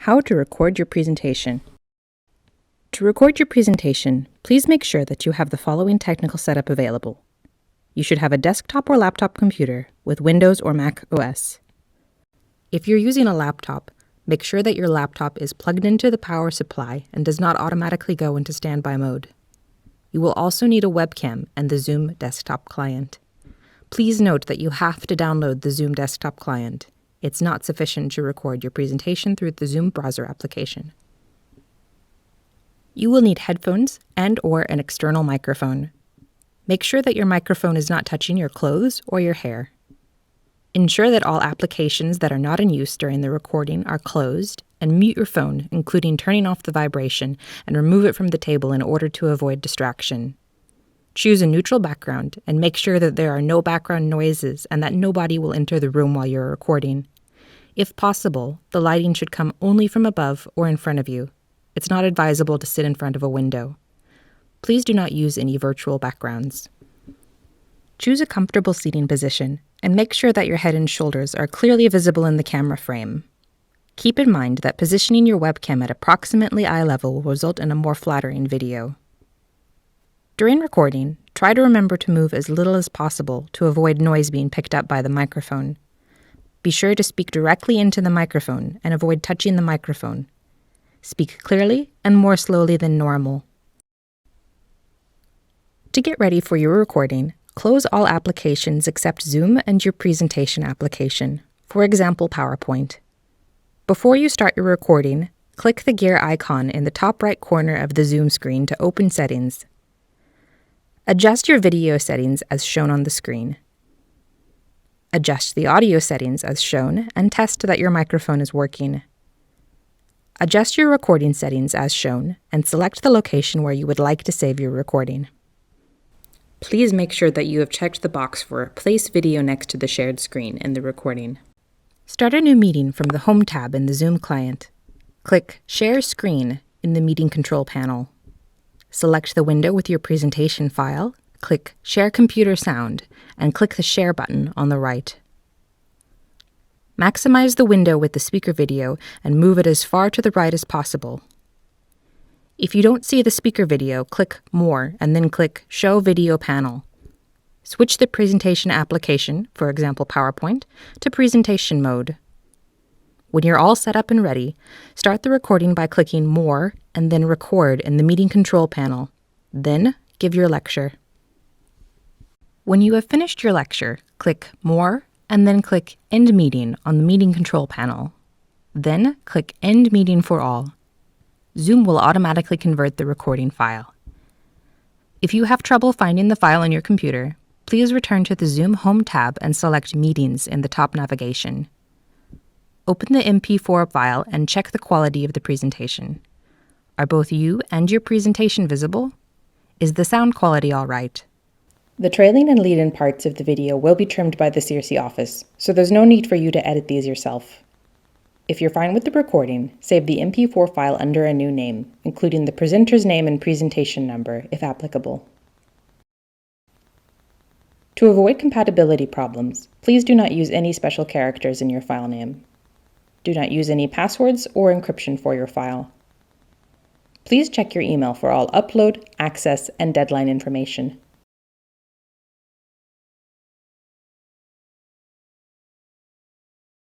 How to record your presentation. To record your presentation, please make sure that you have the following technical setup available. You should have a desktop or laptop computer with Windows or Mac OS. If you're using a laptop, make sure that your laptop is plugged into the power supply and does not automatically go into standby mode. You will also need a webcam and the Zoom desktop client. Please note that you have to download the Zoom desktop client. It's not sufficient to record your presentation through the Zoom browser application. You will need headphones and/or an external microphone. Make sure that your microphone is not touching your clothes or your hair. Ensure that all applications that are not in use during the recording are closed, and mute your phone, including turning off the vibration, and remove it from the table in order to avoid distraction. Choose a neutral background and make sure that there are no background noises and that nobody will enter the room while you're recording. If possible, the lighting should come only from above or in front of you. It's not advisable to sit in front of a window. Please do not use any virtual backgrounds. Choose a comfortable seating position and make sure that your head and shoulders are clearly visible in the camera frame. Keep in mind that positioning your webcam at approximately eye level will result in a more flattering video. During recording, try to remember to move as little as possible to avoid noise being picked up by the microphone. Be sure to speak directly into the microphone and avoid touching the microphone. Speak clearly and more slowly than normal. To get ready for your recording, close all applications except Zoom and your presentation application, for example, PowerPoint. Before you start your recording, click the gear icon in the top right corner of the Zoom screen to open settings. Adjust your video settings as shown on the screen. Adjust the audio settings as shown and test that your microphone is working. Adjust your recording settings as shown and select the location where you would like to save your recording. Please make sure that you have checked the box for Place Video next to the shared screen in the recording. Start a new meeting from the Home tab in the Zoom client. Click Share Screen in the Meeting Control panel. Select the window with your presentation file, click Share Computer Sound, and click the Share button on the right. Maximize the window with the speaker video and move it as far to the right as possible. If you don't see the speaker video, click More and then click Show Video Panel. Switch the presentation application, for example PowerPoint, to presentation mode. When you're all set up and ready, start the recording by clicking More and then Record in the Meeting Control panel. Then give your lecture. When you have finished your lecture, click More and then click End Meeting on the Meeting Control panel. Then click End Meeting for all. Zoom will automatically convert the recording file. If you have trouble finding the file on your computer, please return to the Zoom Home tab and select Meetings in the top navigation. Open the MP4 file and check the quality of the presentation. Are both you and your presentation visible? Is the sound quality all right? The trailing and lead-in parts of the video will be trimmed by the CIRSE office, so there's no need for you to edit these yourself. If you're fine with the recording, save the MP4 file under a new name, including the presenter's name and presentation number, if applicable. To avoid compatibility problems, please do not use any special characters in your file name. Do not use any passwords or encryption for your file. Please check your email for all upload, access, and deadline information.